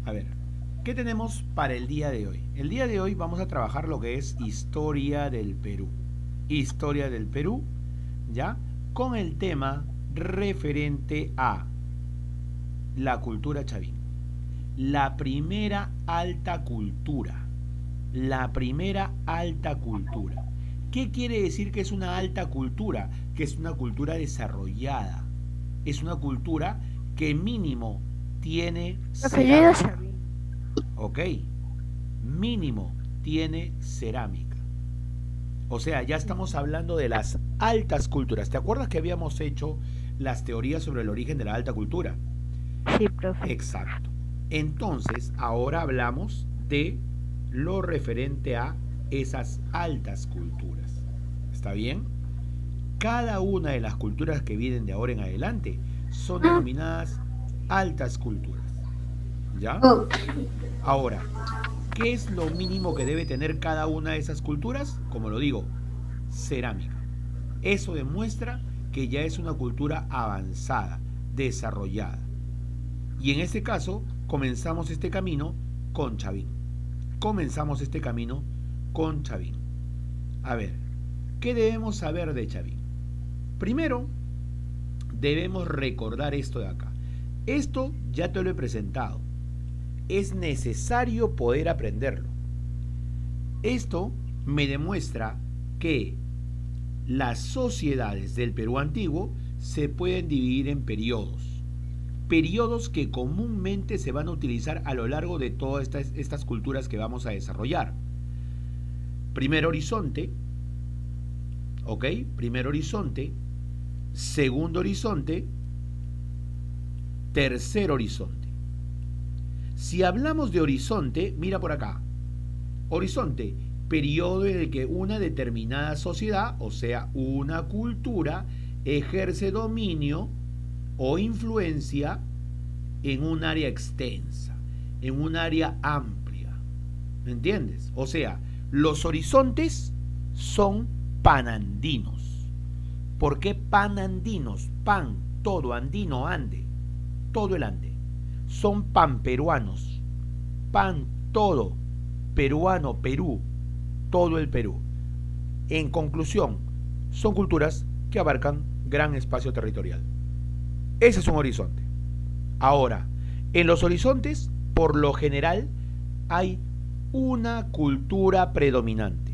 A ver, ¿qué tenemos para el día de hoy? El día de hoy vamos a trabajar lo que es historia del Perú. Historia del Perú, ¿ya? Con el tema referente a la cultura chavín. La primera alta cultura. La primera alta cultura. ¿Qué quiere decir que es una alta cultura? Que es una cultura desarrollada. Es una cultura que mínimo tiene Profe, yo he ido a cerámica. Chavín. ¿Ok? Mínimo tiene cerámica. O sea, ya estamos hablando de las altas culturas. ¿Te acuerdas que habíamos hecho las teorías sobre el origen de la alta cultura? Sí, profe. Exacto. Entonces, ahora hablamos de lo referente a esas altas culturas. ¿Está bien? Cada una de las culturas que vienen de ahora en adelante son denominadas altas culturas. ¿Ya? Ahora, ¿qué es lo mínimo que debe tener cada una de esas culturas? Como lo digo, cerámica. Eso demuestra que ya es una cultura avanzada, desarrollada. Y en este caso, comenzamos este camino con Chavín. Comenzamos este camino con Chavín. A ver, ¿qué debemos saber de Chavín? Primero, debemos recordar esto de acá. Esto ya te lo he presentado. Es necesario poder aprenderlo. Esto me demuestra que las sociedades del Perú antiguo se pueden dividir en periodos. Periodos que comúnmente se van a utilizar a lo largo de todas estas culturas que vamos a desarrollar. Primer horizonte, ¿ok? Primer horizonte, segundo horizonte, tercer horizonte. Si hablamos de horizonte, mira por acá. Horizonte, periodo en el que una determinada sociedad, o sea, una cultura, ejerce dominio o influencia en un área extensa, en un área amplia. ¿Me entiendes? O sea, los horizontes son panandinos. ¿Por qué panandinos? Pan, todo, andino, ande, todo el ande. Son panperuanos. Pan, todo, peruano, Perú, todo el Perú. En conclusión, son culturas que abarcan gran espacio territorial. Ese es un horizonte. Ahora, en los horizontes, por lo general, hay una cultura predominante.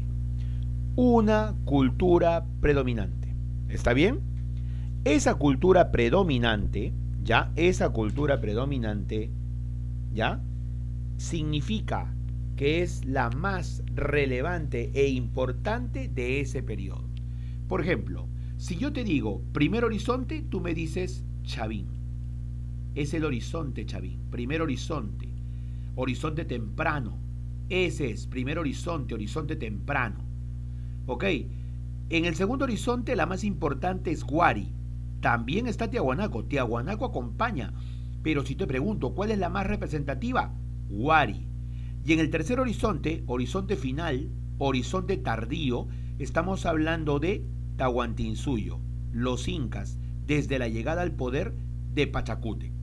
Una cultura predominante. ¿Está bien? Esa cultura predominante, ¿ya? Esa cultura predominante, ¿ya? Significa que es la más relevante e importante de ese periodo. Por ejemplo, si yo te digo primer horizonte, tú me dices Chavín. Es el horizonte Chavín, primer horizonte, horizonte temprano. Ese es, primer horizonte, horizonte temprano. ¿Ok? En el segundo horizonte la más importante es Huari. También está Tiahuanaco. Tiahuanaco acompaña. Pero si te pregunto, ¿cuál es la más representativa? Huari. Y en el tercer horizonte, horizonte final, horizonte tardío, estamos hablando de Tahuantinsuyo, los incas, desde la llegada al poder de Pachacute.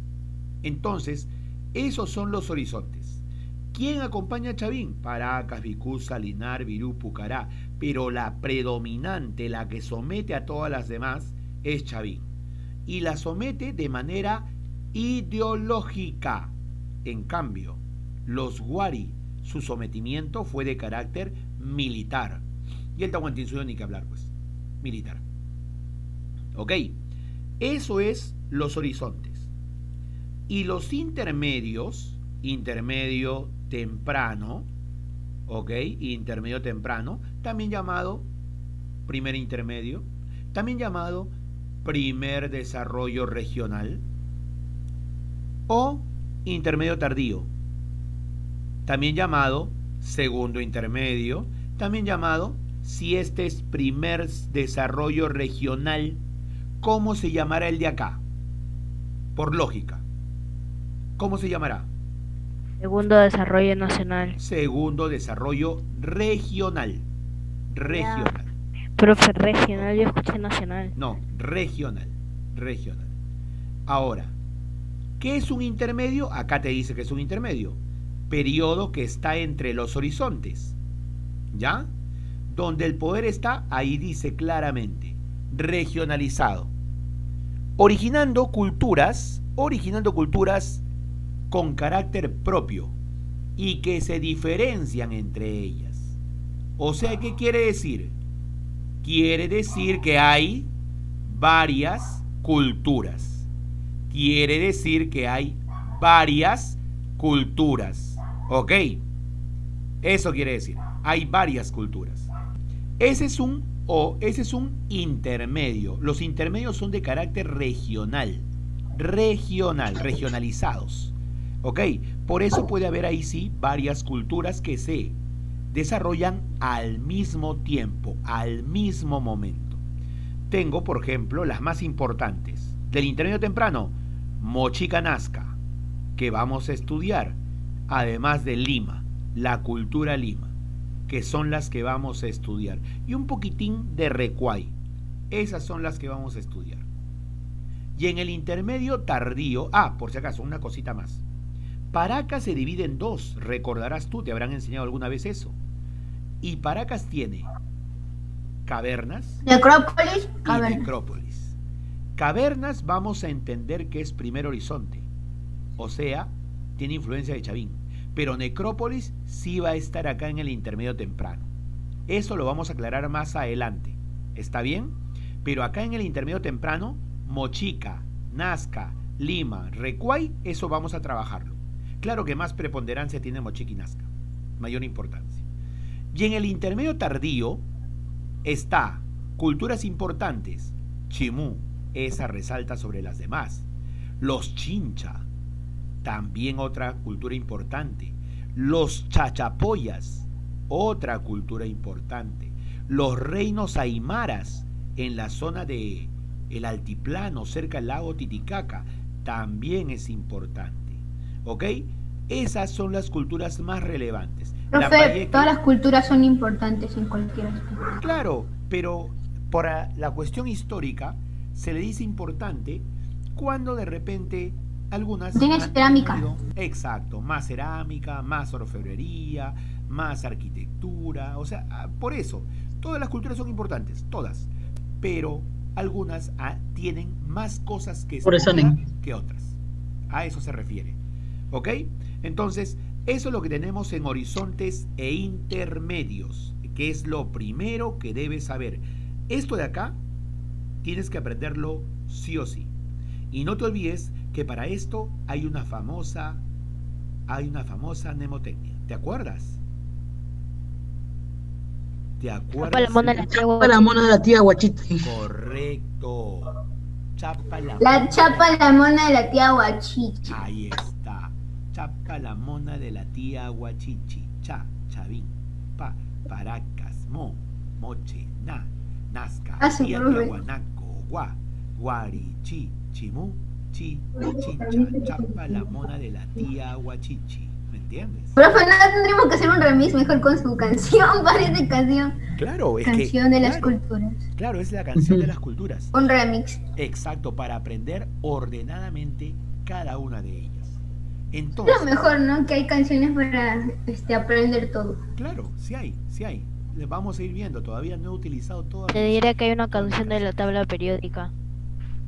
Entonces, esos son los horizontes. ¿Quién acompaña a Chavín? Paracas, Vicú, Salinar, Virú, Pucará. Pero la predominante, la que somete a todas las demás, es Chavín. Y la somete de manera ideológica. En cambio, los Huari, su sometimiento fue de carácter militar. Y el Tahuantinsuyo ni que hablar, pues. Militar. ¿Ok? Eso es los horizontes. Y los intermedios, intermedio temprano, ¿ok? Intermedio temprano, también llamado primer intermedio, también llamado primer desarrollo regional o intermedio tardío, también llamado segundo intermedio, también llamado, si este es primer desarrollo regional, ¿cómo se llamará el de acá? Por lógica. ¿Cómo se llamará? Segundo desarrollo nacional. Segundo desarrollo regional. Regional. Profe, regional, yo escuché nacional. No, regional. Regional. Ahora, ¿Qué es un intermedio? Acá te dice que es un intermedio. Periodo que está entre los horizontes. ¿Ya? Donde el poder está, ahí dice claramente, regionalizado. Originando culturas con carácter propio y que se diferencian entre ellas. O sea, ¿qué quiere decir? Quiere decir que hay varias culturas. Quiere decir que hay varias culturas. ¿Ok? Eso quiere decir, hay varias culturas. Ese es un intermedio. Los intermedios son de carácter regionalizados. ¿Ok? Por eso puede haber ahí sí varias culturas que se desarrollan al mismo tiempo, al mismo momento. Tengo, por ejemplo, las más importantes. Del intermedio temprano, Mochica Nazca, que vamos a estudiar, además de Lima, la cultura Lima, que son las que vamos a estudiar, y un poquitín de Recuay. Esas son las que vamos a estudiar. Y en el intermedio tardío, por si acaso, una cosita más. Paracas se divide en dos, recordarás tú, te habrán enseñado alguna vez eso. Y Paracas tiene cavernas, Necrópolis, y necrópolis. Cavernas vamos a entender que es primer horizonte, o sea, tiene influencia de Chavín. Pero necrópolis sí va a estar acá en el intermedio temprano. Eso lo vamos a aclarar más adelante. ¿Está bien? Pero acá en el intermedio temprano, Mochica, Nazca, Lima, Recuay, eso vamos a trabajarlo. Claro que más preponderancia tiene Mochica y Nazca, mayor importancia. Y en el intermedio tardío está culturas importantes. Chimú, esa resalta sobre las demás. Los Chincha, también otra cultura importante. Los Chachapoyas, otra cultura importante. Los reinos aymaras en la zona de el altiplano cerca del lago Titicaca, también es importante. ¿Ok? Esas son las culturas más relevantes. Profe, todas las culturas son importantes en cualquier aspecto. Claro, pero por la cuestión histórica se le dice importante cuando de repente algunas tiene cerámica. Exacto, más cerámica, más orfebrería, más arquitectura, o sea, por eso, todas las culturas son importantes, todas, pero algunas tienen más cosas que estudiar que otras. A eso se refiere. ¿Ok? Entonces, eso es lo que tenemos en horizontes e intermedios, que es lo primero que debes saber. Esto de acá tienes que aprenderlo sí o sí. Y no te olvides que para esto hay una famosa mnemotecnia. ¿Te acuerdas? ¿Te acuerdas? Chapa la mona de la tía Guachiti. Correcto. Chapa la mona de la tía Guachichi. Ahí está. Chapa la mona de la tía Guachichi. Chavín, Paracas, Moche, Nazca, Guanaco, Guarichi, Chimú, Chincha, Chapa la mona de la tía Guachichi. ¿Me entiendes? Profe, no tendríamos que hacer un remix mejor con su canción, parece canción. Claro, es canción de las culturas. Claro, es la canción de las culturas. Un remix. Exacto, para aprender ordenadamente cada una de ellas. Entonces, lo mejor, ¿no? Que hay canciones para aprender todo. Claro, sí hay. Vamos a ir viendo, todavía no he utilizado todas. Te diré que hay una canción de la tabla periódica.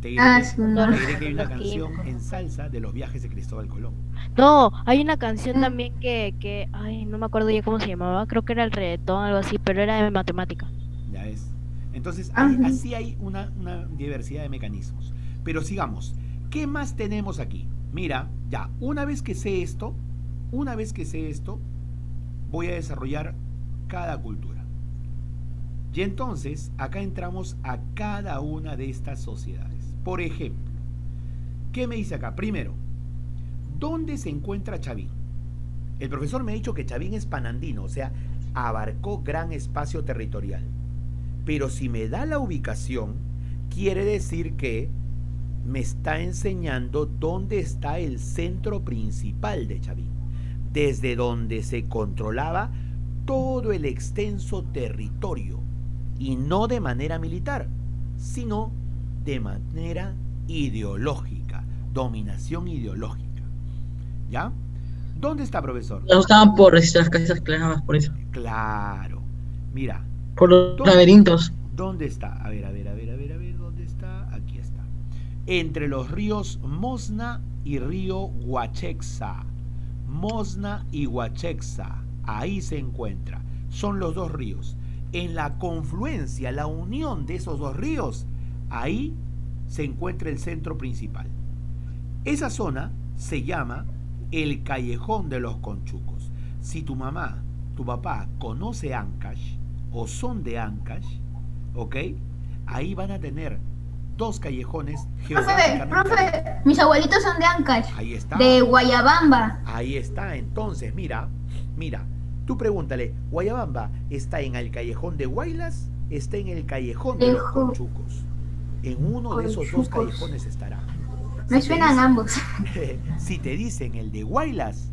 Te diré que hay una canción en salsa de los viajes de Cristóbal Colón. No, hay una canción también que ay, no me acuerdo ya cómo se llamaba, creo que era el reggaetón, algo así, pero era de matemática. Ya es. Entonces, así hay una diversidad de mecanismos. Pero sigamos. ¿Qué más tenemos aquí? Mira, ya, una vez que sé esto, voy a desarrollar cada cultura. Y entonces, acá entramos a cada una de estas sociedades. Por ejemplo, ¿qué me dice acá? Primero, ¿dónde se encuentra Chavín? El profesor me ha dicho que Chavín es panandino, o sea, abarcó gran espacio territorial. Pero si me da la ubicación, quiere decir que me está enseñando dónde está el centro principal de Chavín, desde donde se controlaba todo el extenso territorio, y no de manera militar, sino de manera ideológica, dominación ideológica. ¿Ya? ¿Dónde está, profesor? Los usaban por las casas clavas, por eso. Claro. Mira, Por los ¿dónde, laberintos. dónde está? A ver, ¿dónde está? Aquí está. Entre los ríos Mosna y río Huachexa. Mosna y Huachexa. Ahí se encuentra. Son los dos ríos. En la confluencia, la unión de esos dos ríos, ahí se encuentra el centro principal. Esa zona se llama el Callejón de los Conchucos. Si tu mamá, tu papá conoce Ancash o son de Ancash, ¿ok? Ahí van a tener dos callejones geográficamente. Profe, mis abuelitos son de Ancash, Ahí está. de Guayabamba. Ahí está. Entonces, mira, tú pregúntale, ¿Guayabamba está en el Callejón de Guaylas? Está en el Callejón de los Conchucos. En uno de esos dos Conchucos. callejones estará. Me Si te suenan dicen- ambos. Si te dicen el de Guaylas,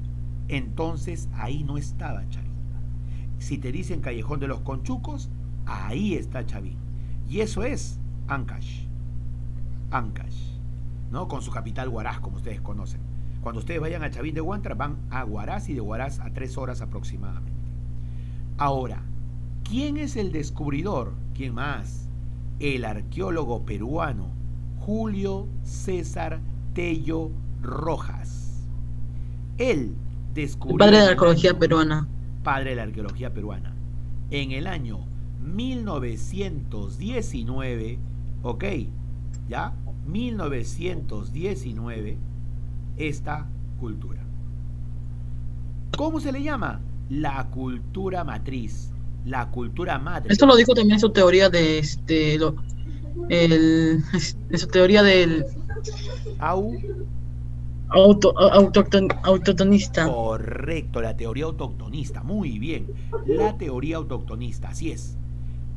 entonces ahí no estaba Chavín. Si te dicen Callejón de los Conchucos, ahí está Chavín. Y eso es Ancash. Ancash, ¿no? Con su capital Huaraz, como ustedes conocen. Cuando ustedes vayan a Chavín de Huántar, van a Huaraz y de Huaraz a 3 horas aproximadamente. Ahora, ¿quién es el descubridor? ¿Quién más? El arqueólogo peruano Julio César Tello Rojas. Él descubrió... El padre de la arqueología peruana. Padre de la arqueología peruana. En el año 1919, ¿ok? ¿Ya? 1919, esta cultura. ¿Cómo se le llama? La cultura matriz, la cultura madre. Esto lo dijo también en su teoría de de su teoría del Au, autotonista. correcto, la teoría autoctonista, muy bien. La teoría autoctonista, así es.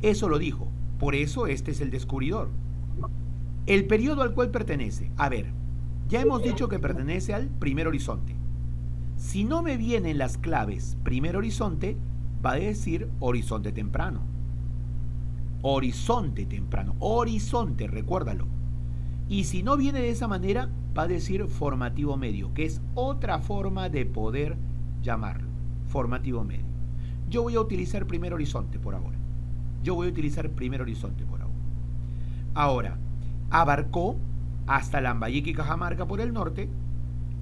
Eso lo dijo. Por eso este es el descubridor. El periodo al cual pertenece. A ver, ya hemos dicho que pertenece al primer horizonte. Si no me vienen las claves primer horizonte, va a decir horizonte temprano. Horizonte temprano. Horizonte, recuérdalo. Y si no viene de esa manera, va a decir formativo medio, que es otra forma de poder llamarlo. Formativo medio. Yo voy a utilizar primer horizonte por ahora. Ahora, abarcó hasta Lambayeque y Cajamarca por el norte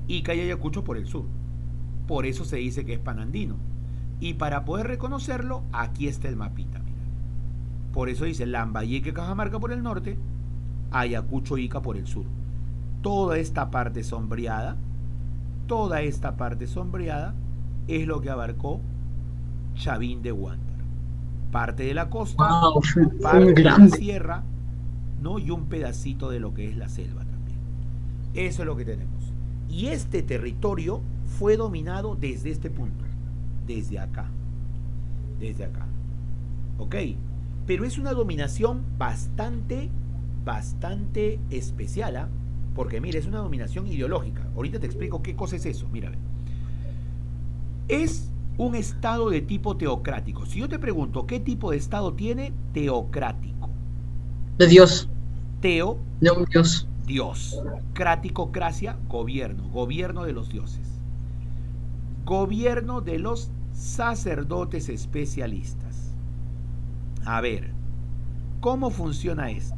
y Cayayacucho por el sur. Por eso se dice que es panandino. Y para poder reconocerlo, aquí está el mapita. Mira. Por eso dice Lambayeque, Cajamarca por el norte, Ayacucho, Ica por el sur. Toda esta parte sombreada es lo que abarcó Chavín de Huántar. Parte de la costa, Wow, fue parte muy de la grande. sierra, ¿no? Y un pedacito de lo que es la selva también. Eso es lo que tenemos. Y este territorio fue dominado desde este punto, desde acá. ¿Ok? Pero es una dominación bastante especial, ¿ah? Porque mira, es una dominación ideológica. Ahorita te explico qué cosa es eso. Mira, es un estado de tipo teocrático. Si yo te pregunto qué tipo de estado tiene, teocrático. De Dios, Teo, de un Dios. Dios. Crático, cracia, gobierno. Gobierno de los dioses. Gobierno de los sacerdotes especialistas. A ver, ¿cómo funciona esto?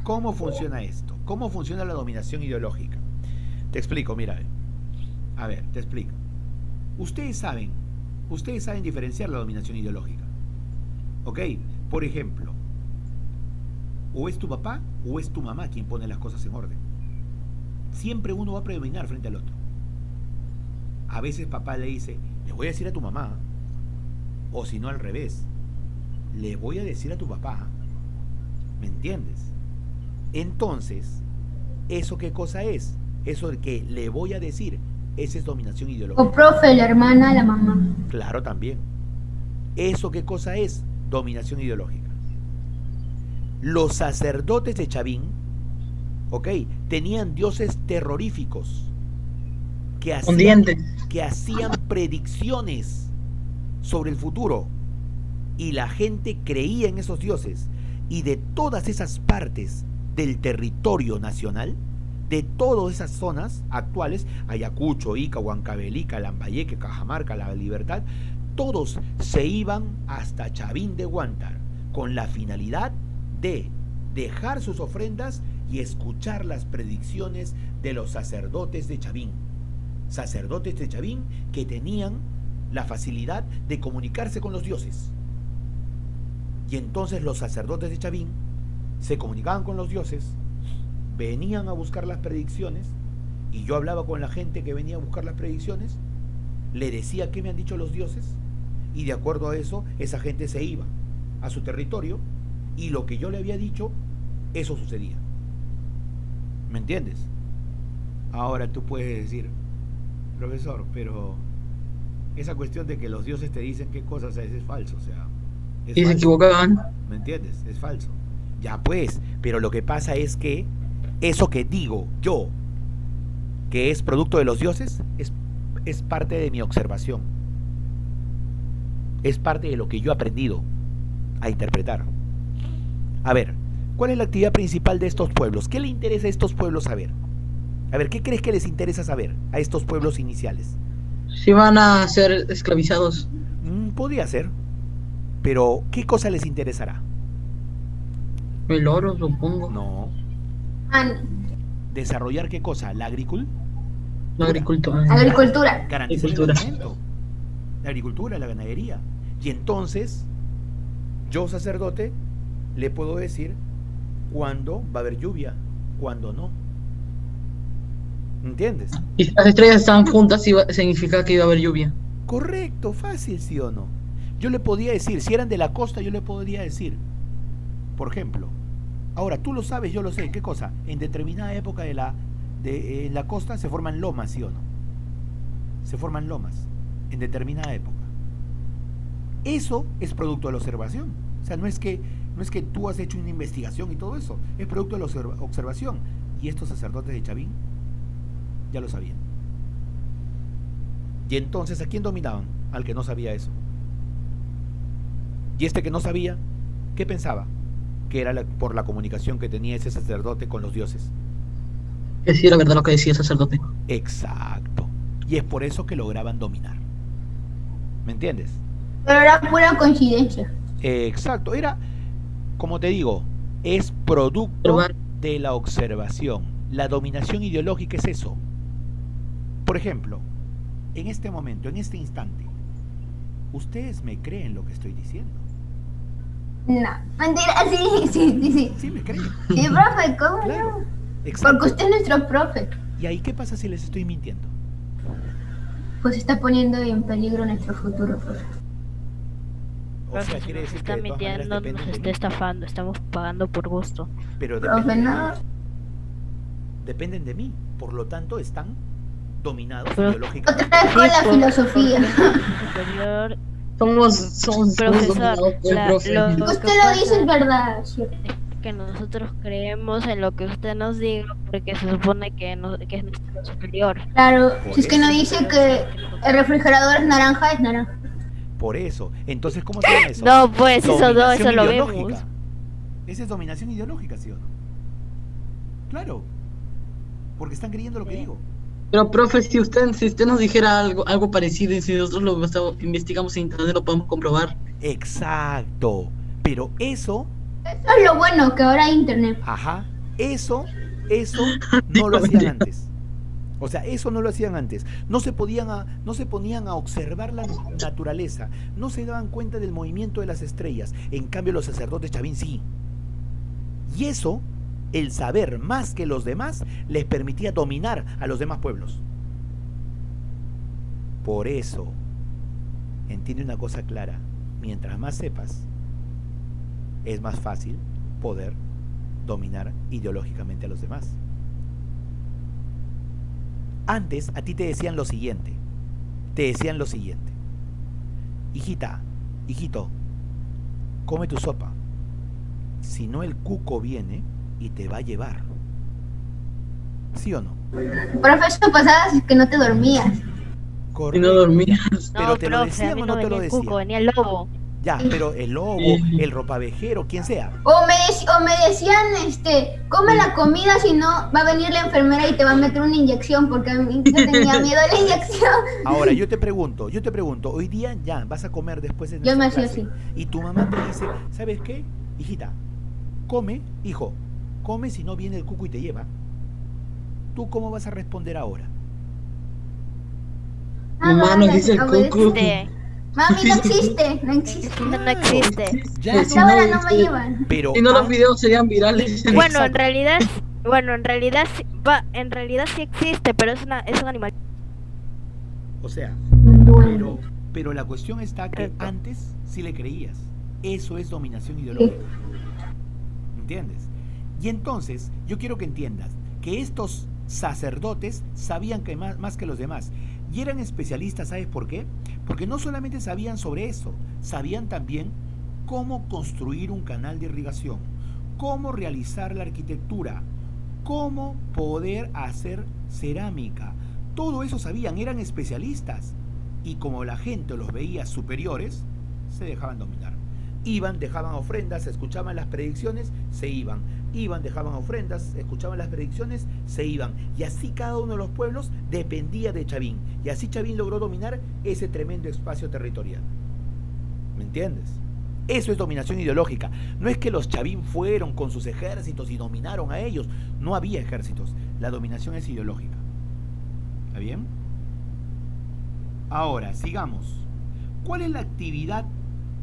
¿Cómo funciona la dominación ideológica? Te explico, mira. A ver, te explico. Ustedes saben diferenciar la dominación ideológica. ¿Ok? Por ejemplo, o es tu papá o es tu mamá quien pone las cosas en orden. Siempre uno va a predominar frente al otro. A veces papá le dice, le voy a decir a tu mamá, o si no al revés, le voy a decir a tu papá. ¿Me entiendes? Entonces, ¿eso qué cosa es? Eso de que le voy a decir, esa es dominación ideológica. O profe, la hermana, la mamá. Claro, también. ¿Eso qué cosa es? Dominación ideológica. Los sacerdotes de Chavín, ¿ok? Tenían dioses terroríficos Con dientes. que hacían predicciones sobre el futuro. Y la gente creía en esos dioses. Y de todas esas partes del territorio nacional, de todas esas zonas actuales, Ayacucho, Ica, Huancavelica, Lambayeque, Cajamarca, La Libertad, todos se iban hasta Chavín de Huántar con la finalidad de dejar sus ofrendas y escuchar las predicciones de los sacerdotes de Chavín. Sacerdotes de Chavín que tenían la facilidad de comunicarse con los dioses. Y entonces los sacerdotes de Chavín se comunicaban con los dioses, venían a buscar las predicciones, y yo hablaba con la gente que venía a buscar las predicciones, le decía qué me han dicho los dioses, y de acuerdo a eso, esa gente se iba a su territorio, y lo que yo le había dicho, eso sucedía. ¿Me entiendes? Ahora tú puedes decir, profesor, pero esa cuestión de que los dioses te dicen qué cosas es falso, o sea, es Y se falso. equivocaban. ¿Me entiendes? Es falso. Ya pues, pero lo que pasa es que eso que digo yo, que es producto de los dioses, es parte de mi observación. Es parte de lo que yo he aprendido a interpretar. A ver, ¿cuál es la actividad principal de estos pueblos? ¿Qué le interesa a estos pueblos saber? A ver, ¿qué crees que les interesa saber a estos pueblos iniciales? Si van a ser esclavizados. Podría ser, pero ¿qué cosa les interesará? El oro, supongo. No. ¿Desarrollar qué cosa? ¿La agricultura? La agricultura. Agricultura. Garantizar el Agricultura. alimento, la agricultura, la ganadería. Y entonces, yo sacerdote, le puedo decir cuándo va a haber lluvia, cuándo no. ¿Entiendes? Y si las estrellas estaban juntas, significa que iba a haber lluvia. Correcto, fácil, ¿sí o no? Yo le podía decir, si eran de la costa, yo le podría decir, por ejemplo, ahora tú lo sabes, yo lo sé, ¿qué cosa? En determinada época en la costa se forman lomas, ¿sí o no? Se forman lomas en determinada época. Eso es producto de la observación. O sea, no es que tú has hecho una investigación y todo eso, es producto de la observación. Y estos sacerdotes de Chavín ya lo sabían. Y entonces, ¿a quién dominaban? Al que no sabía eso. Y este que no sabía, ¿qué pensaba? Que era por la comunicación que tenía ese sacerdote con los dioses. Que sí, la verdad lo que decía el sacerdote. Exacto. Y es por eso que lograban dominar. ¿Me entiendes? Pero era pura coincidencia. Exacto. Era, como te digo, es producto de la observación. La dominación ideológica es eso. Por ejemplo, en este momento, en este instante, ¿ustedes me creen lo que estoy diciendo? No, mentira, sí. Sí, me creen. Sí, profe, ¿cómo Claro. no? Exacto. Porque usted es nuestro profe. ¿Y ahí qué pasa si les estoy mintiendo? Pues está poniendo en peligro nuestro futuro, profe. O sea, Profe, quiere nos decir que está de todas maneras mintiendo, dependen nos de está mí. estafando, estamos pagando por gusto. Pero Profe, no. dependen de mí. Por lo tanto, están dominados Pero- ideológicamente. Otra vez con la filosofía. Superior, Somos profesor, dominados por el profe. lo Usted que lo pasa dice es verdad, ¿cierto? es que nosotros creemos en lo que usted nos diga porque se supone que es nuestro superior. Claro, Por si es que no eso. dice que el refrigerador es naranja, es naranja. Por eso. Entonces, ¿cómo se llama eso? No, pues eso no, Dominación eso lo ideológica. vemos. Esa es dominación ideológica, ¿sí o no? Claro. Porque están creyendo lo que Sí. digo. Pero profe, si usted nos dijera algo parecido y si nosotros lo investigamos en internet lo podemos comprobar. Exacto. Pero eso, Eso es lo bueno, que ahora hay internet. ajá, eso no Digo, lo hacían mentira. antes. O sea, eso no lo hacían antes. No se ponían a observar la naturaleza. No se daban cuenta del movimiento de las estrellas. En cambio, los sacerdotes Chavín sí. Y eso, el saber más que los demás, les permitía dominar a los demás pueblos. Por eso, entiende una cosa clara. Mientras más sepas, es más fácil poder dominar ideológicamente a los demás. Antes a ti te decían lo siguiente. Hijita, hijito, come tu sopa. Si no, el cuco viene y te va a llevar. ¿Sí o no? Profe, eso pasaba si es que no te dormías. Y no dormías. Pero No, te lo profe, a decían mí o no no te lo venía el cuco, decían. venía el lobo. Ya, pero el lobo, el ropavejero, quien sea. O me decían, come la comida, si no va a venir la enfermera y te va a meter una inyección, porque a mí yo tenía miedo a la inyección. Ahora, yo te pregunto, hoy día ya vas a comer después de Yo me nuestra hacía clase, así. y tu mamá te dice, ¿sabes qué? Hijita, come, hijo, come si no viene el cuco y te lleva. ¿Tú cómo vas a responder ahora? Mamá, nos dice el cucu. Mami, no existe, no existe. No existe. Ya, Hasta ahora no me llevan. pero Si no, los videos serían virales. Bueno, en realidad sí existe, pero es un animal. o sea, Duende. pero la cuestión está que Correcto. antes sí le creías. Eso es dominación ideológica. ¿Entiendes? Y entonces, yo quiero que entiendas que estos sacerdotes sabían que más que los demás. Y eran especialistas, ¿sabes por qué? Porque no solamente sabían sobre eso, sabían también cómo construir un canal de irrigación, cómo realizar la arquitectura, cómo poder hacer cerámica. Todo eso sabían, eran especialistas. Y como la gente los veía superiores, se dejaban dominar. Iban, dejaban ofrendas, escuchaban las predicciones, se iban. Iban, dejaban ofrendas, escuchaban las predicciones, se iban. Y así cada uno de los pueblos dependía de Chavín. Y así Chavín logró dominar ese tremendo espacio territorial. ¿Me entiendes? Eso es dominación ideológica. No es que los Chavín fueron con sus ejércitos y dominaron a ellos. No había ejércitos. La dominación es ideológica. ¿Está bien? Ahora, sigamos. ¿Cuál es la actividad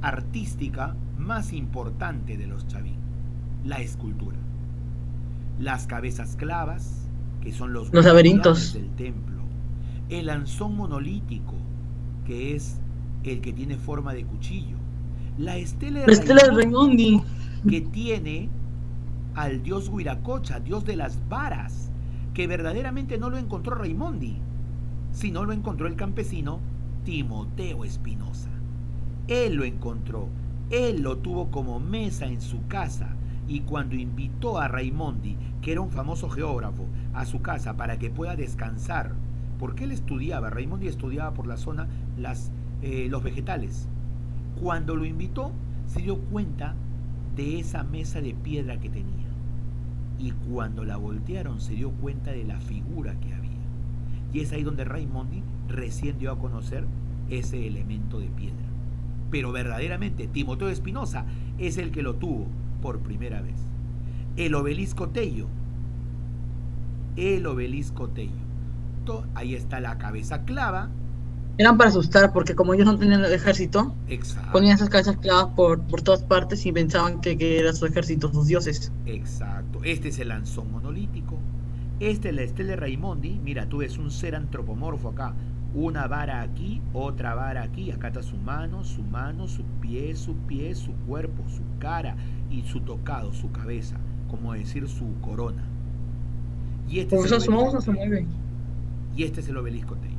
artística más importante de los Chavín? La escultura. Las cabezas clavas, que son los laberintos del templo. El anzón monolítico, que es el que tiene forma de cuchillo. La estela de Raimondi, que tiene al dios Huiracocha, dios de las varas, que verdaderamente no lo encontró Raimondi, sino lo encontró el campesino Timoteo Espinosa. Él lo encontró, él lo tuvo como mesa en su casa, y cuando invitó a Raimondi, que era un famoso geógrafo, a su casa para que pueda descansar, porque él estudiaba, Raimondi estudiaba por la zona los vegetales. Cuando lo invitó, se dio cuenta de esa mesa de piedra que tenía, y cuando la voltearon se dio cuenta de la figura que había, y es ahí donde Raimondi recién dio a conocer ese elemento de piedra. Pero verdaderamente Timoteo Espinosa es el que lo tuvo por primera vez. El obelisco Tello. Ahí está la cabeza clava. eran para asustar, porque como ellos no tenían el ejército, Exacto. ponían esas cabezas clavas por todas partes y pensaban que era su ejército, sus dioses. Exacto. Este es el lanzón monolítico. Esta es la estela de Raimondi. Mira, tú ves un ser antropomorfo acá. Una vara aquí, otra vara aquí. Acá está su mano, su pie, su cuerpo, su cara y su tocado, su cabeza. Como decir, su corona. Y este Por es eso el su mouse no obelisco. se mueve. Y este es el obelisco Tello.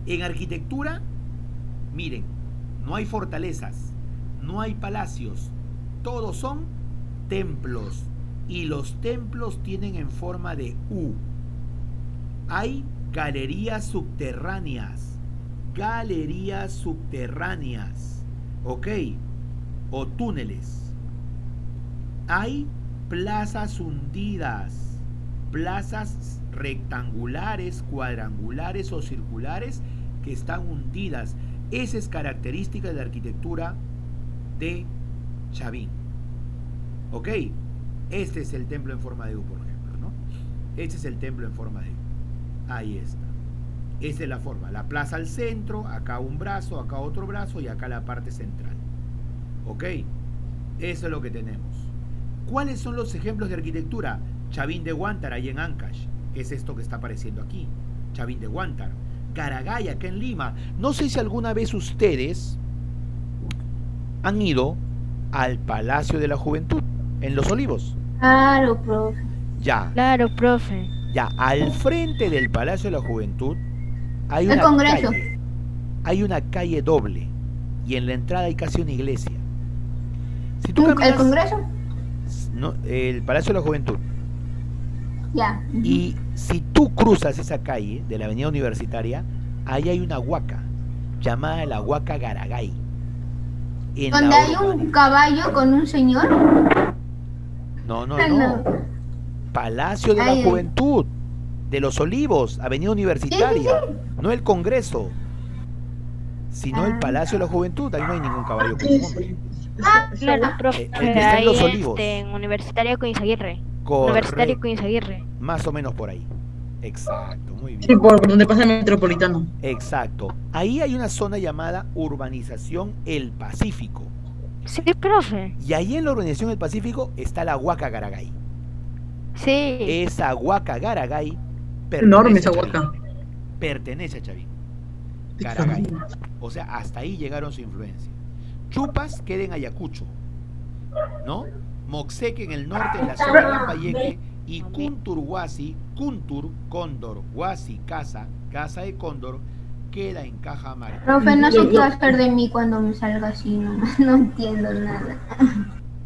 En arquitectura, miren, no hay fortalezas, no hay palacios, todos son templos, y los templos tienen en forma de U. Hay galerías subterráneas, ¿ok? O túneles. Hay plazas hundidas, plazas rectangulares, cuadrangulares o circulares que están hundidas. Esa es característica de la arquitectura de Chavín. ¿Ok? Este es el templo en forma de U, por ejemplo, ¿no? Este es el templo en forma de U. Ahí está. Esta es la forma. La plaza al centro, acá un brazo, acá otro brazo y acá la parte central. ¿Ok? Eso es lo que tenemos. ¿Cuáles son los ejemplos de arquitectura? Chavín de Huántar, ahí en Ancash. Es esto que está apareciendo aquí. Chavín de Huántar. Garagay, acá en Lima. No sé si alguna vez ustedes han ido al Palacio de la Juventud, en Los Olivos. Claro, profe. Ya, Claro, profe. ya, al frente del Palacio de la Juventud hay El una Congreso. calle. Hay una calle doble. Y en la entrada hay casi una iglesia. Si tú ¿El caminas, Congreso? no, el Palacio de la Juventud. Ya. Y si tú cruzas esa calle de la Avenida Universitaria, ahí hay una huaca llamada la Huaca Garagay. En Donde la hay un urbanidad. caballo con un señor. No, no, Ah, no. no. Palacio de la Ay, ay. Juventud, de los Olivos, Avenida Universitaria, no el Congreso, sino el Ah. Palacio de la Juventud. Ahí no hay ningún caballo con Sí, un hombre. sí. Claro, profe, El que está en ahí Los Olivos. en Universitario con Izaguirre. Universitario Correcto. con Izaguirre. Más o menos por ahí. Exacto, muy Sí, bien. por donde pasa el metropolitano. Exacto. Ahí hay una zona llamada Urbanización El Pacífico. Sí, profe. Y ahí en la Urbanización El Pacífico está la Huaca Garagay. Sí. Esa Huaca Garagay Enorme esa a Chavín. huaca. Pertenece a Chavín. Garagay. O sea, hasta ahí llegaron su influencia. Chupas queda en Ayacucho, ¿no? Moxeque en el norte, en la zona de Lambayeque, y Kuntur Huasi, Kuntur, Cóndor, Huasi, Casa, Casa de Cóndor, queda en Cajamarca. Profe, no sé qué va a hacer de mí cuando me salga así, no entiendo nada.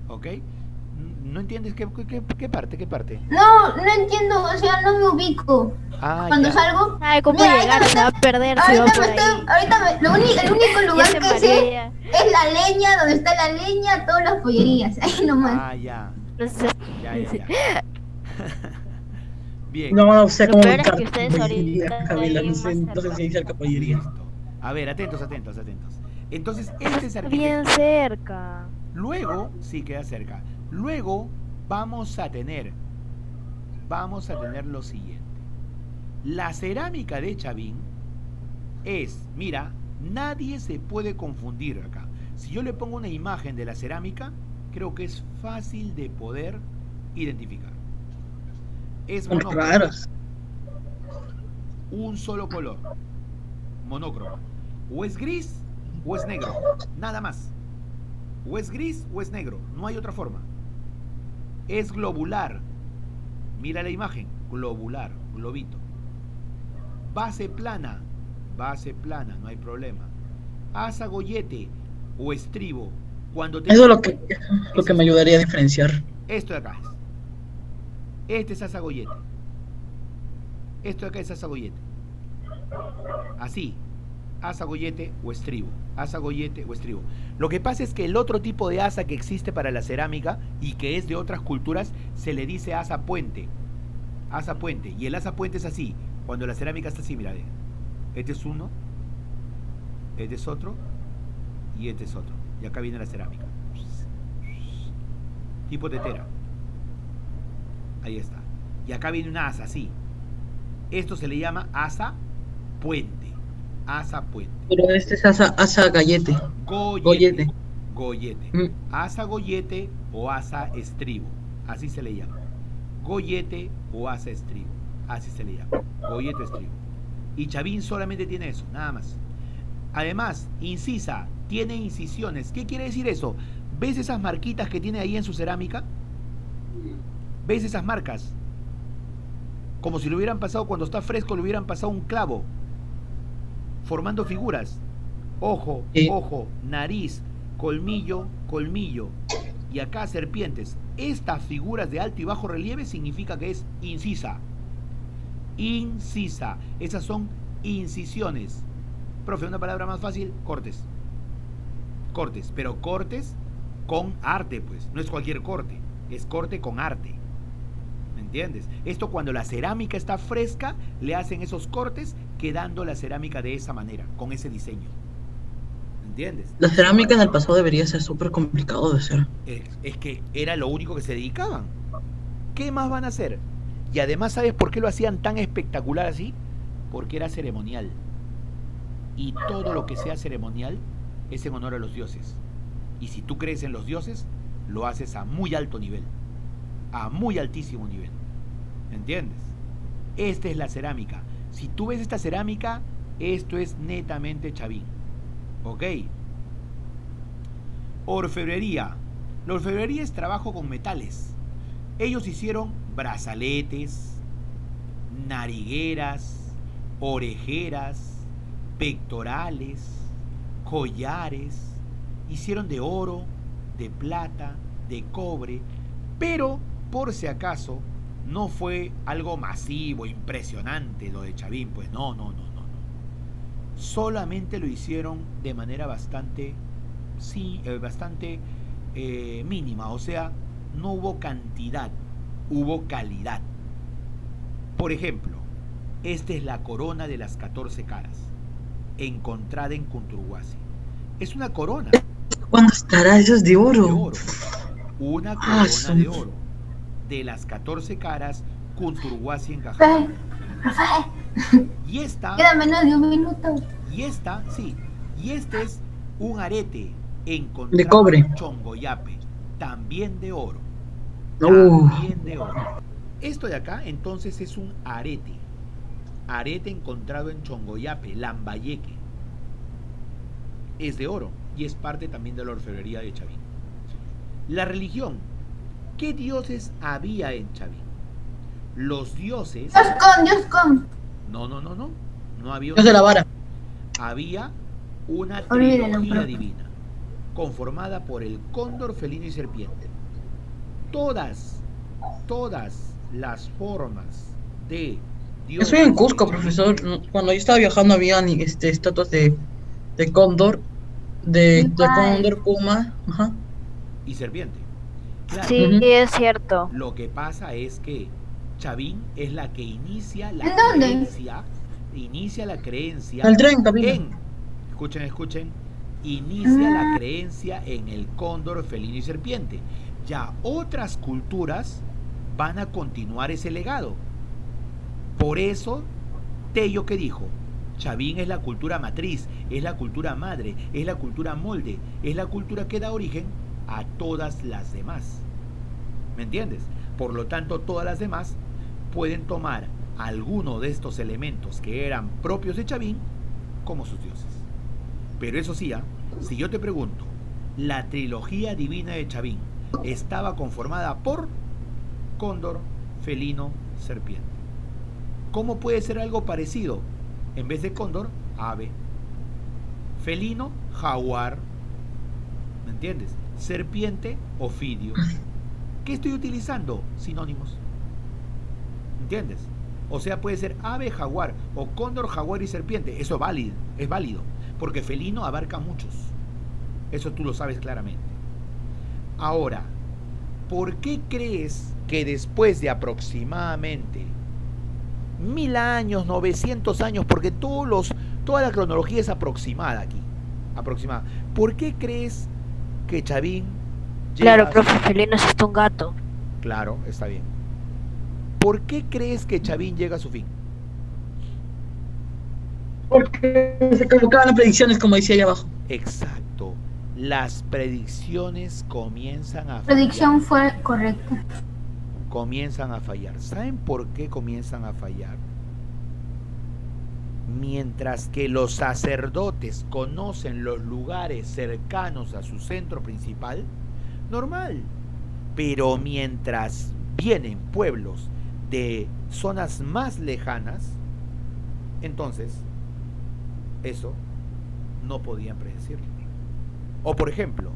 ¿Ok? ¿No entiendes qué parte? ¿Qué parte? No entiendo, o sea, no me ubico. Ah, Cuando ya. salgo, Ay, ¿cómo Mira, llegar? Se va a perder si va ahorita por me ahí. estoy, el único Ya lugar se que sé marea. es la leña, donde está la leña, todas las pollerías, ahí nomás. Ah, ya. Entonces, Ya. Bien. No, o sea, Lo como peor es que ustedes caballería, ahorita Camila, no ahí sé, más no sé si iniciar caballería. Listo. A ver, atentos. Entonces, este es está bien arquitecto. cerca. Luego, sí queda cerca. Luego vamos a tener lo siguiente. La cerámica de Chavín es, mira, nadie se puede confundir acá. Si yo le pongo una imagen de la cerámica, creo que es fácil de poder identificar. Es Son monócroma, raras. un solo color, monócroma. O es gris o es negro, nada más. O es gris o es negro, no hay otra forma. Es globular, mira la imagen, globular, globito. Base plana, no hay problema. Asa gollete o estribo, cuando te... Eso es lo que me ayudaría a diferenciar. Esto de acá es. Este es asa gollete. Esto de acá es asa gollete. Así. Asa gollete o estribo. Asa gollete o estribo. Lo que pasa es que el otro tipo de asa que existe para la cerámica y que es de otras culturas se le dice asa puente. Asa puente. Y el asa puente es así. Cuando la cerámica está así, mira. Este es uno. Este es otro. Y este es otro. Y acá viene la cerámica. Tipo tetera. Ahí está. Y acá viene una asa, así. Esto se le llama asa puente. Asa puente. Pero este es asa gallete. Gollete. Gollete. Mm. Asa gollete o asa estribo. Así se le llama. Gollete o asa estribo. Así se le llama. Gollete estribo. Y Chavín solamente tiene eso, nada más. Además, incisa, tiene incisiones. ¿Qué quiere decir eso? ¿Ves esas marquitas que tiene ahí en su cerámica? ¿Ves esas marcas? Como si lo hubieran pasado, cuando está fresco, le hubieran pasado un clavo, formando figuras. Ojo, Sí. ojo, nariz, colmillo, colmillo. Y acá serpientes. Estas figuras de alto y bajo relieve significa que es incisa. Incisa. Esas son incisiones. Profe, una palabra más fácil, cortes. Cortes, pero cortes con arte, pues. No es cualquier corte, es corte con arte. ¿Me entiendes? Esto cuando la cerámica está fresca, le hacen esos cortes, quedando la cerámica de esa manera, con ese diseño. ¿Me entiendes? La cerámica en el pasado debería ser súper complicado de hacer. Es que era lo único que se dedicaban. ¿Qué más van a hacer? Y además, ¿sabes por qué lo hacían tan espectacular así? Porque era ceremonial. Y todo lo que sea ceremonial es en honor a los dioses. Y si tú crees en los dioses, lo haces a muy alto nivel. A muy altísimo nivel. ¿Me entiendes? Esta es la cerámica. Si tú ves esta cerámica, esto es netamente Chavín. ¿Ok? Orfebrería. La orfebrería es trabajo con metales. Ellos hicieron brazaletes, narigueras, orejeras, pectorales, collares. Hicieron de oro, de plata, de cobre, pero por si acaso no fue algo masivo, impresionante lo de Chavín, pues no. Solamente lo hicieron de manera bastante sí, bastante mínima, o sea, no hubo cantidad, hubo calidad. Por ejemplo, esta es la corona de las 14 caras, encontrada en Cunturhuasi. Es una corona ¿Cuándo estará? Eso es de de oro. oro, una Ah, corona de oro, de las 14 caras, Cunturhuasi en Profe, Cajamarca. profe, Y esta, queda menos de un minuto. sí, y este es un arete De encontrado cobre. en Chongoyape, también de oro, Uh, también de oro. Esto de acá entonces es un arete encontrado en Chongoyape, Lambayeque, es de oro y es parte también de la orfebrería de Chavín. La religión, ¿qué dioses había en Chavín? Los dioses, Dios con. no había Dios de la vara. había una Olvídalo, trilogía profe. divina conformada por el cóndor, felino y serpiente. Todas las formas de Yo Dios. estoy en Cusco, profesor. Cuando yo estaba viajando había estatuas de cóndor, de Igual. cóndor, puma. Ajá. Y serpiente. Claro, Sí, Ujú. es cierto. lo que pasa es que Chavín es la que inicia la ¿En dónde? creencia El tren, camina. escuchen, inicia la Ah. creencia en el cóndor, felino y serpiente. Ya otras culturas van a continuar ese legado. Por eso, Tello que dijo, Chavín es la cultura matriz, es la cultura madre, es la cultura molde, es la cultura que da origen a todas las demás. ¿Me entiendes? Por lo tanto, todas las demás pueden tomar alguno de estos elementos que eran propios de Chavín como sus dioses. Pero eso sí, si yo te pregunto, la trilogía divina de Chavín estaba conformada por cóndor, felino, serpiente. ¿Cómo puede ser algo parecido? En vez de cóndor, ave. Felino, jaguar. ¿Me entiendes? Serpiente, ofidio. ¿Qué estoy utilizando? Sinónimos. ¿Entiendes? O sea, puede ser ave, jaguar, o cóndor, jaguar y serpiente. Eso es válido, porque felino abarca muchos. Eso tú lo sabes claramente. Ahora, ¿por qué crees que después de aproximadamente 1000 años, 900 años, porque toda la cronología es aproximada aquí, aproximada, ¿por qué crees que Chavín llega Claro, a su- profe, felino es esto un gato. Claro, está bien. ¿Por qué crees que Chavín llega a su fin? Porque se equivocaban las predicciones, como decía ahí abajo. Exacto. Las predicciones comienzan a fallar. Predicción fue correcta. Comienzan a fallar. ¿Saben por qué comienzan a fallar? Mientras que los sacerdotes conocen los lugares cercanos a su centro principal, normal. Pero mientras vienen pueblos de zonas más lejanas, entonces eso no podían predecirlo. O por ejemplo,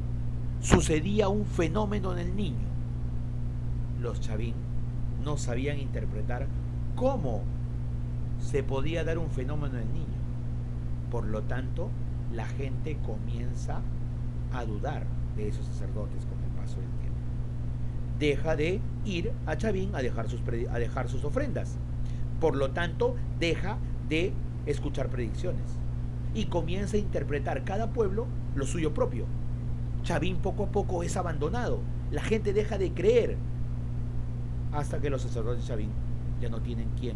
sucedía un fenómeno en el niño. Los Chavín no sabían interpretar cómo se podía dar un fenómeno en el niño. Por lo tanto, la gente comienza a dudar de esos sacerdotes con el paso del tiempo. Deja de ir a Chavín a dejar sus ofrendas. Por lo tanto, deja de escuchar predicciones. Y comienza a interpretar cada pueblo lo suyo propio. Chavín poco a poco es abandonado. La gente deja de creer. Hasta que los sacerdotes de Chavín ya no tienen quien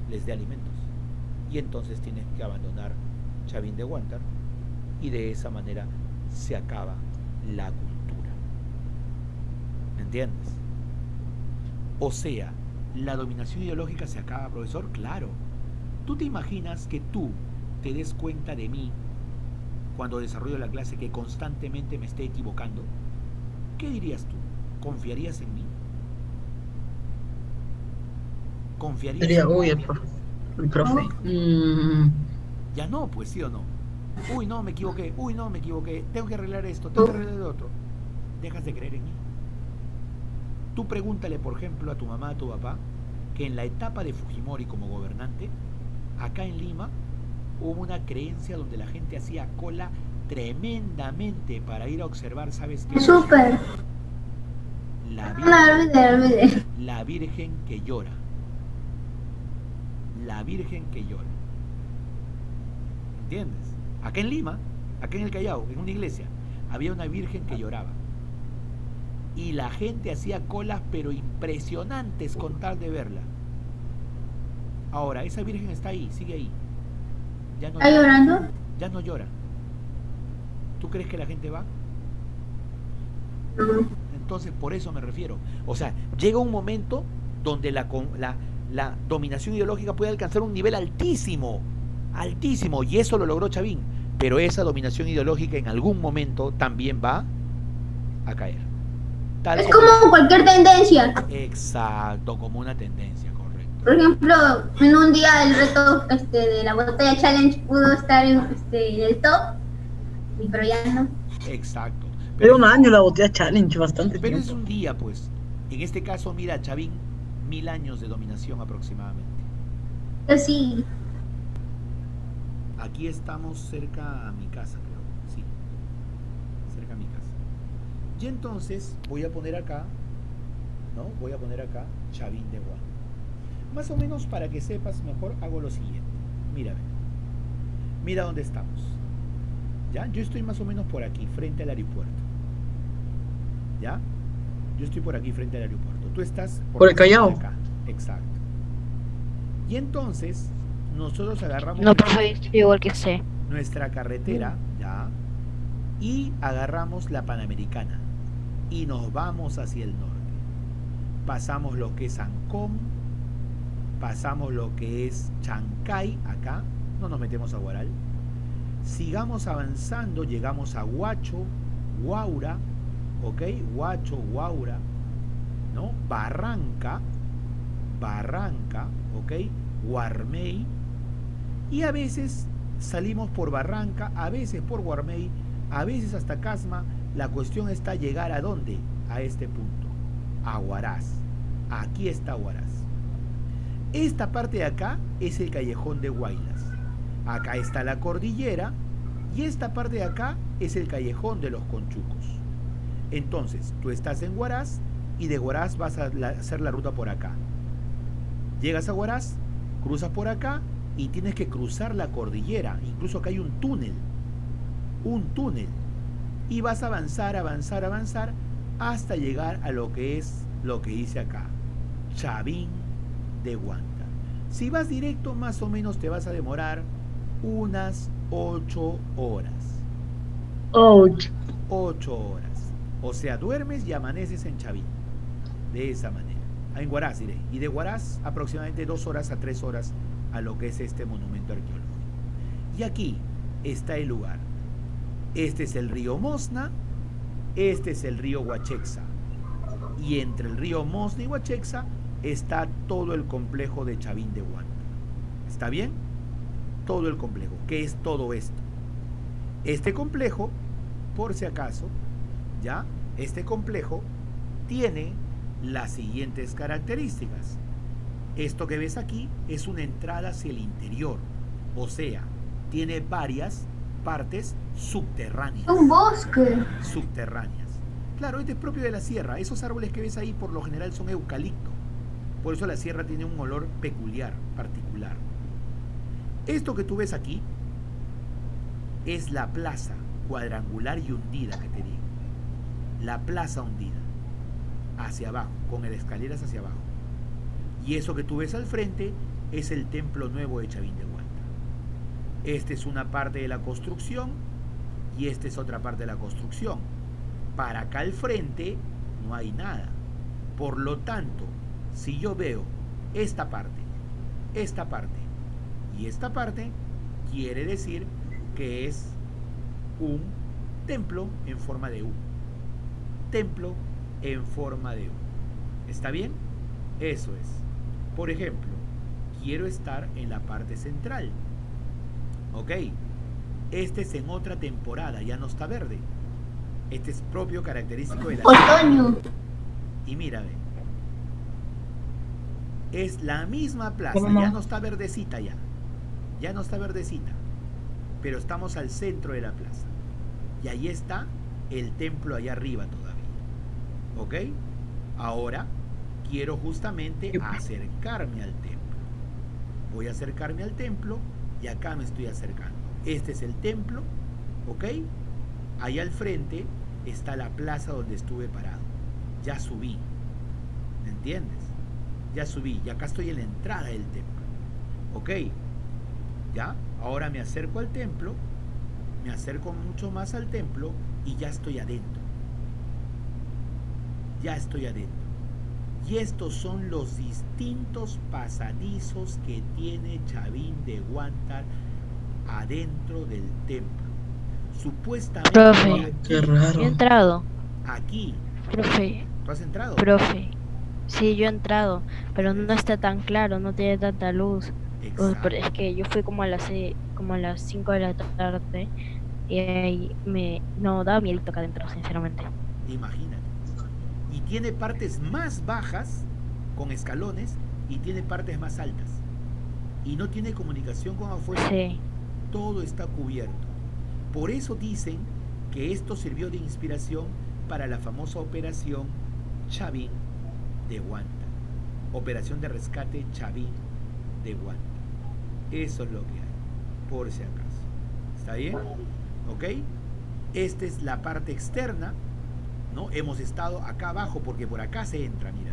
les dé alimentos. Y entonces tienen que abandonar Chavín de Huántar. Y de esa manera se acaba la cultura. ¿Me entiendes? O sea, la dominación ideológica se acaba, profesor, claro. ¿Tú te imaginas que tú te des cuenta de mí cuando desarrollo la clase que constantemente me esté equivocando? ¿Qué dirías tú? ¿Confiarías en mí? ¿Confiarías Sería, en mí? uy, el profe. Ya no, pues sí o no. Uy, no, me equivoqué. Uy, no, me equivoqué. Tengo que arreglar esto, tengo que arreglar lo otro. Dejas de creer en mí. Tú pregúntale, por ejemplo, a tu mamá, a tu papá, que en la etapa de Fujimori como gobernante, acá en Lima, hubo una creencia donde la gente hacía cola tremendamente para ir a observar, ¿sabes qué? Súper. La No me Virgen, olvidé. la Virgen que llora. La Virgen que llora. ¿Entiendes? Acá en Lima, acá en el Callao, en una iglesia, había una Virgen que lloraba. Y la gente hacía colas, pero impresionantes con tal de verla. Ahora, esa Virgen está ahí, sigue ahí. Ya no ¿Está llorando? Ya no llora. ¿Tú crees que la gente va? No. Entonces, por eso me refiero. O sea, llega un momento donde la dominación ideológica puede alcanzar un nivel altísimo, altísimo, y eso lo logró Chavín. Pero esa dominación ideológica en algún momento también va a caer. Tal Es como cualquier tendencia. Exacto, como una tendencia, correcto. Por ejemplo, en un día el reto de la botella challenge pudo estar en el top, pero ya no. Exacto. Pero un año la botella challenge, bastante Pero es tiempo. un día, pues. En este caso, mira, Chavín, 1000 años de dominación aproximadamente. Yo sí. Aquí estamos cerca a mi casa, creo. Sí, cerca a mi casa. Y entonces voy a poner acá, ¿no? Voy a poner acá Chavín de Guanta. Más o menos para que sepas mejor, hago lo siguiente. Mira, mira dónde estamos. ¿Ya? Yo estoy más o menos por aquí, frente al aeropuerto. ¿Ya? Yo estoy por aquí, frente al aeropuerto. Tú estás Por el Callao. acá. Exacto. Y entonces, nosotros agarramos No, profe, estoy igual que sé. nuestra carretera, ¿ya? Y agarramos la Panamericana. Y nos vamos hacia el norte. Pasamos lo que es Ancón, pasamos lo que es Chancay, acá, no nos metemos a Huaral. Sigamos avanzando, llegamos a Huacho, Huaura, ¿ok? Huacho, Huaura, ¿no? Barranca, ¿ok? Guarmey. Y a veces salimos por Barranca, a veces por Guarmey, a veces hasta Casma. La cuestión está llegar a dónde, a este punto, a Huaraz. Aquí está Huaraz. Esta parte de acá es el callejón de Huaylas. Acá está la cordillera y esta parte de acá es el callejón de los Conchucos. Entonces, tú estás en Huaraz y de Huaraz vas a hacer la ruta por acá. Llegas a Huaraz, cruzas por acá y tienes que cruzar la cordillera. Incluso acá hay un túnel. Y vas a avanzar hasta llegar a lo que es lo que dice acá, Chavín de Guanta. Si vas directo, más o menos te vas a demorar unas 8 horas. 8 horas. O sea, duermes y amaneces en Chavín. De esa manera. En Huaraz diré. Y de Huaraz aproximadamente 2 horas a 3 horas a lo que es este monumento arqueológico. Y aquí está el lugar. Este es el río Mosna, este es el río Huachexa. Y entre el río Mosna y Huachexa está todo el complejo de Chavín de Guanta. ¿Está bien? Todo el complejo. ¿Qué es todo esto? Este complejo, por si acaso, ¿ya? Este complejo tiene las siguientes características. Esto que ves aquí es una entrada hacia el interior. O sea, tiene varias partes subterráneas. Un bosque. Subterráneas. Claro, este es propio de la sierra. Esos árboles que ves ahí por lo general son eucalipto. Por eso la sierra tiene un olor peculiar, particular. Esto que tú ves aquí es la plaza cuadrangular y hundida que te digo. La plaza hundida. Hacia abajo, con las escaleras hacia abajo. Y eso que tú ves al frente es el templo nuevo de Chavín de Guanta. Esta es una parte de la construcción y esta es otra parte de la construcción. Para acá al frente no hay nada. Por lo tanto, si yo veo esta parte y esta parte, quiere decir que es un templo en forma de U. Templo en forma de U. ¿Está bien? Eso es. Por ejemplo, quiero estar en la parte central. Ok, este es en otra temporada, ya no está verde. Este es propio característico de la Otoño. Y mira, ve. Es la misma plaza, ¿Cómo no? ya no está verdecita ya. Ya no está verdecita. Pero estamos al centro de la plaza. Y ahí está el templo allá arriba todavía. ¿Ok? Ahora quiero justamente acercarme al templo. Voy a acercarme al templo y acá me estoy acercando. Este es el templo, ¿ok? Ahí al frente está la plaza donde estuve parado. Ya subí, ¿me entiendes? Ya subí, y acá estoy en la entrada del templo, ¿ok? ¿Ya? Ahora me acerco al templo, me acerco mucho más al templo y ya estoy adentro. Ya estoy adentro. Y estos son los distintos pasadizos que tiene Chavín de Huántar adentro del templo. Supuestamente Profe, Qué raro. yo he entrado. aquí. Profe, ¿Tú has entrado? profe. Sí, yo he entrado, pero no está tan claro, no tiene tanta luz. Pues, pero es que yo fui como a las 5 de la tarde y ahí no daba miedito acá adentro, sinceramente. Imagínate. Y tiene partes más bajas con escalones y tiene partes más altas. Y no tiene comunicación con afuera. Sí. Todo está cubierto. Por eso dicen que esto sirvió de inspiración para la famosa operación Chavín de Huántar. Operación de rescate Chavín de Huántar. Eso es lo que hay, por si acaso. ¿Está bien? ¿Ok? Esta es la parte externa, ¿no? Hemos estado acá abajo porque por acá se entra, mira.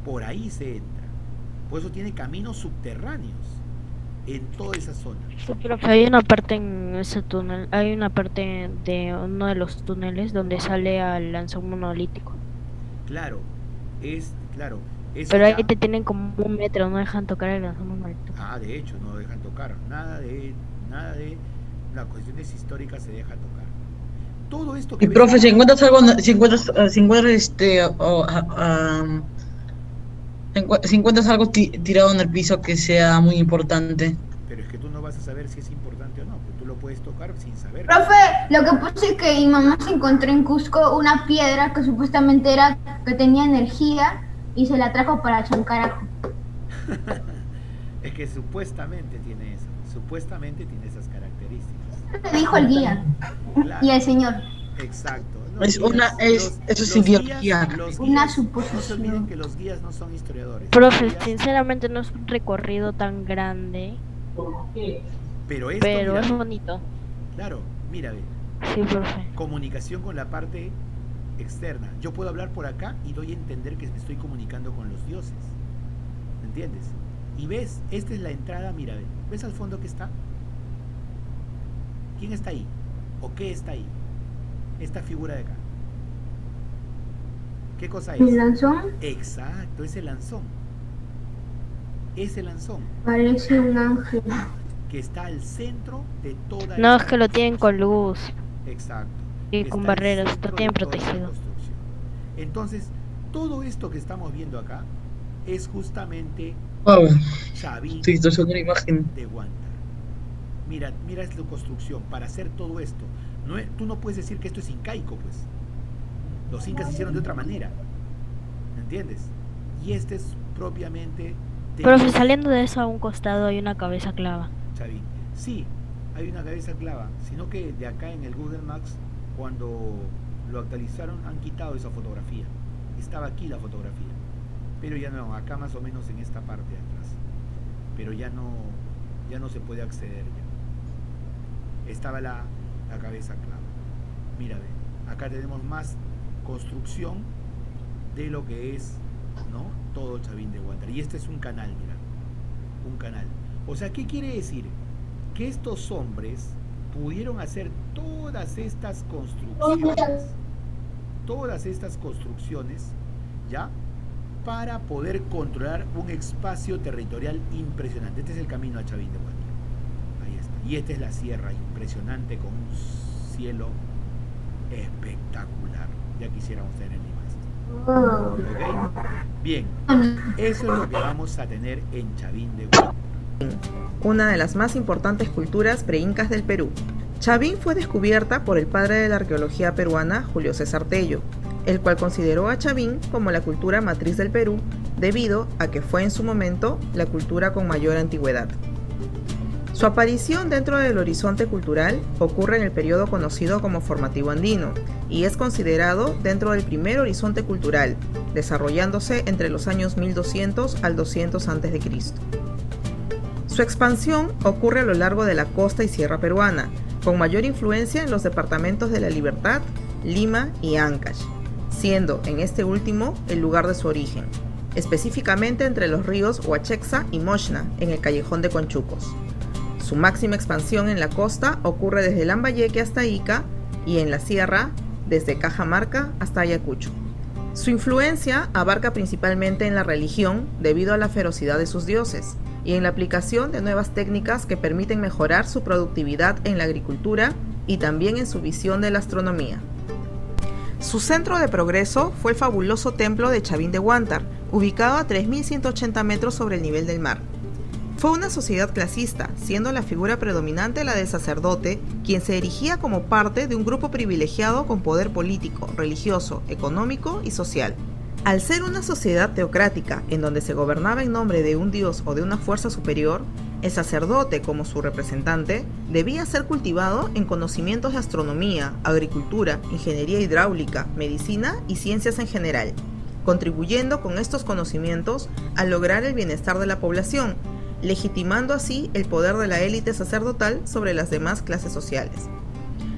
Por ahí se entra. Por eso tiene caminos subterráneos en toda esa zona. Sí, profe, hay una parte en ese túnel, hay una parte de uno de los túneles donde sale al lanzón monolítico. Claro, claro. Eso Pero ahí ya- te tienen como 1 metro, no dejan tocar el lanzón monolítico. de hecho, no dejan tocar. Nada de las cuestiones históricas se deja tocar. Todo esto que Y ves profe, acá- si encuentras algo, si encuentras algo tirado en el piso que sea muy importante. Pero es que tú no vas a saber si es importante o no, pues tú lo puedes tocar sin saber. Profe, lo que pasa es que mi mamá se encontró en Cusco una piedra que supuestamente que tenía energía y se la trajo para Chancarajo. Es que supuestamente tiene eso, supuestamente tiene esas características. Le dijo el guía Claro, y el señor. exacto. Eso es ideología. Una No se suposición. olviden que los guías no son historiadores. Profe, Los guías- sinceramente no es un recorrido tan grande, pero esto, pero mira, es bonito. claro, mira, ve, Sí, profe. comunicación con la parte externa. Yo puedo hablar por acá y doy a entender que me estoy comunicando con los dioses. ¿Me entiendes? Y ves, esta es la entrada, mira, ve. ¿Ves al fondo que está? ¿Quién está ahí? ¿O qué está ahí? Esta figura de acá. ¿Qué cosa El es? lanzón Exacto, es el lanzón. Es el lanzón parece un ángel. que está al centro de toda No, es esta que lo tienen con luz Exacto. y que con está al barreras, centro lo tienen de toda esta protegido. construcción. Entonces, todo esto que estamos viendo acá es justamente Wow, Chavín sí, estoy viendo una imagen. de Huántar. Mira su construcción para hacer todo esto. Tú no puedes decir que esto es incaico, pues. Los incas hicieron de otra manera. ¿Me entiendes? Y este es propiamente de Profe, saliendo de eso a un costado hay una cabeza clava. Chavín. Sí, hay una cabeza clava, sino que de acá en el Google Maps, cuando lo actualizaron, han quitado esa fotografía. Estaba aquí la fotografía, pero ya no, acá más o menos en esta parte de atrás. Pero ya no se puede acceder ya. Estaba la cabeza clava. Mira, ve, acá tenemos más construcción de lo que es, ¿no? Todo Chavín de Huántar. Y este es un canal, mira. Un canal. O sea, ¿qué quiere decir? Que estos hombres pudieron hacer todas estas construcciones, ¿ya? Para poder controlar un espacio territorial impresionante. Este es el camino a Chavín de Huántar. Ahí está. Y esta es la sierra, impresionante, con un cielo espectacular. Ya quisiéramos tener en Lima esto. ¿Ok? Bien, eso es lo que vamos a tener en Chavín de Huántar. Una de las más importantes culturas preincas del Perú. Chavín fue descubierta por el padre de la arqueología peruana, Julio César Tello, el cual consideró a Chavín como la cultura matriz del Perú, debido a que fue en su momento la cultura con mayor antigüedad. Su aparición dentro del horizonte cultural ocurre en el periodo conocido como formativo andino y es considerado dentro del primer horizonte cultural, desarrollándose entre los años 1200 al 200 a.C. Su expansión ocurre a lo largo de la costa y sierra peruana, con mayor influencia en los departamentos de La Libertad, Lima y Ancash, siendo en este último el lugar de su origen, específicamente entre los ríos Huachexa y Moshna, en el callejón de Conchucos. Su máxima expansión en la costa ocurre desde Lambayeque hasta Ica y en la sierra desde Cajamarca hasta Ayacucho. Su influencia abarca principalmente en la religión debido a la ferocidad de sus dioses y en la aplicación de nuevas técnicas que permiten mejorar su productividad en la agricultura y también en su visión de la astronomía. Su centro de progreso fue el fabuloso templo de Chavín de Huántar, ubicado a 3.180 metros sobre el nivel del mar. Fue una sociedad clasista, siendo la figura predominante la del sacerdote, quien se erigía como parte de un grupo privilegiado con poder político, religioso, económico y social. Al ser una sociedad teocrática, en donde se gobernaba en nombre de un dios o de una fuerza superior, el sacerdote, como su representante, debía ser cultivado en conocimientos de astronomía, agricultura, ingeniería hidráulica, medicina y ciencias en general, contribuyendo con estos conocimientos a lograr el bienestar de la población, legitimando así el poder de la élite sacerdotal sobre las demás clases sociales.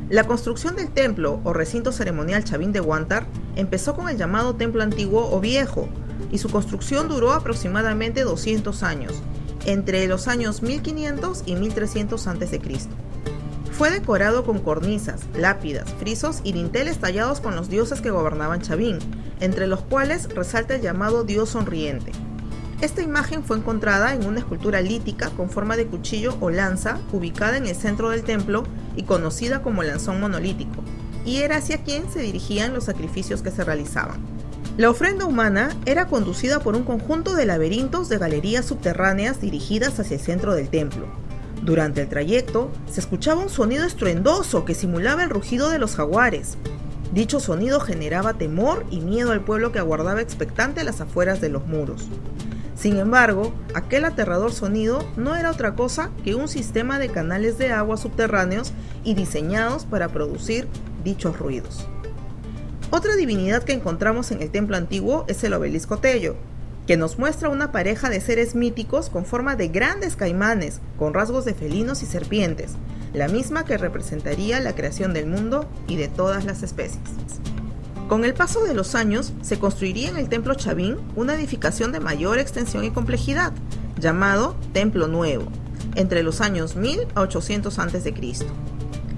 La construcción del templo o recinto ceremonial Chavín de Huántar empezó con el llamado templo antiguo o viejo, y su construcción duró aproximadamente 200 años, entre los años 1500 y 1300 a.C. Fue decorado con cornisas, lápidas, frisos y dinteles tallados con los dioses que gobernaban Chavín, entre los cuales resalta el llamado Dios Sonriente. Esta imagen fue encontrada en una escultura lítica con forma de cuchillo o lanza ubicada en el centro del templo y conocida como lanzón monolítico, y era hacia quien se dirigían los sacrificios que se realizaban. La ofrenda humana era conducida por un conjunto de laberintos de galerías subterráneas dirigidas hacia el centro del templo. Durante el trayecto se escuchaba un sonido estruendoso que simulaba el rugido de los jaguares. Dicho sonido generaba temor y miedo al pueblo que aguardaba expectante a las afueras de los muros. Sin embargo, aquel aterrador sonido no era otra cosa que un sistema de canales de agua subterráneos y diseñados para producir dichos ruidos. Otra divinidad que encontramos en el templo antiguo es el obelisco Tello, que nos muestra una pareja de seres míticos con forma de grandes caimanes, con rasgos de felinos y serpientes, la misma que representaría la creación del mundo y de todas las especies. Con el paso de los años, se construiría en el Templo Chavín una edificación de mayor extensión y complejidad, llamado Templo Nuevo, entre los años 1000 a 800 a.C.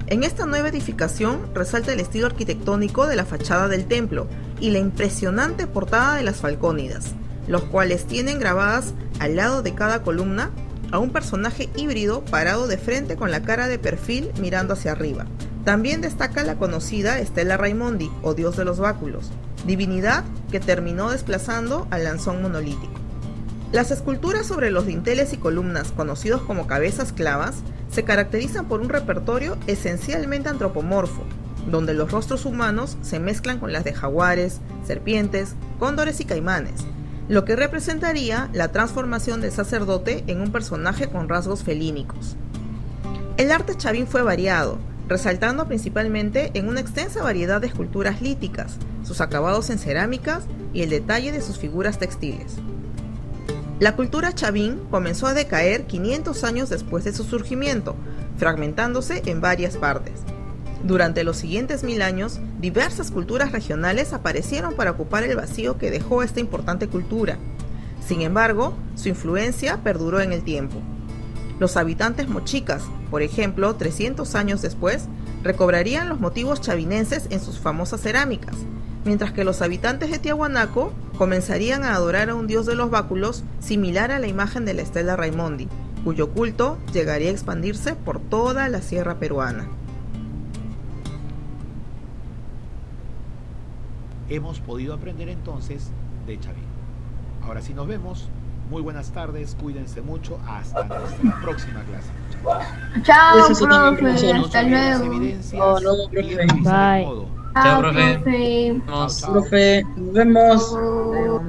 En esta nueva edificación resalta el estilo arquitectónico de la fachada del templo y la impresionante portada de las Falcónidas, los cuales tienen grabadas al lado de cada columna a un personaje híbrido parado de frente con la cara de perfil mirando hacia arriba. También destaca la conocida Stella Raimondi, o dios de los báculos, divinidad que terminó desplazando al lanzón monolítico. Las esculturas sobre los dinteles y columnas, conocidos como cabezas clavas, se caracterizan por un repertorio esencialmente antropomorfo, donde los rostros humanos se mezclan con las de jaguares, serpientes, cóndores y caimanes, lo que representaría la transformación del sacerdote en un personaje con rasgos felínicos. El arte chavín fue variado, resaltando principalmente en una extensa variedad de esculturas líticas, sus acabados en cerámicas y el detalle de sus figuras textiles. La cultura chavín comenzó a decaer 500 años después de su surgimiento, fragmentándose en varias partes. Durante los siguientes 1000 años, diversas culturas regionales aparecieron para ocupar el vacío que dejó esta importante cultura. Sin embargo, su influencia perduró en el tiempo. Los habitantes mochicas, por ejemplo, 300 años después, recobrarían los motivos chavinenses en sus famosas cerámicas, mientras que los habitantes de Tiahuanaco comenzarían a adorar a un dios de los báculos similar a la imagen de la Stella Raimondi, cuyo culto llegaría a expandirse por toda la sierra peruana. Hemos podido aprender entonces de Chavín. Ahora sí nos vemos. Muy buenas tardes, cuídense mucho. Hasta nuestra próxima clase. Chao, Eso es otra profe. información, ¿no? Hasta luego. Evidencias Oh, no, y profe. revisar el Bye. modo. Chao, Chao, profe. profe. Nos, Chao. profe, nos vemos. Chao.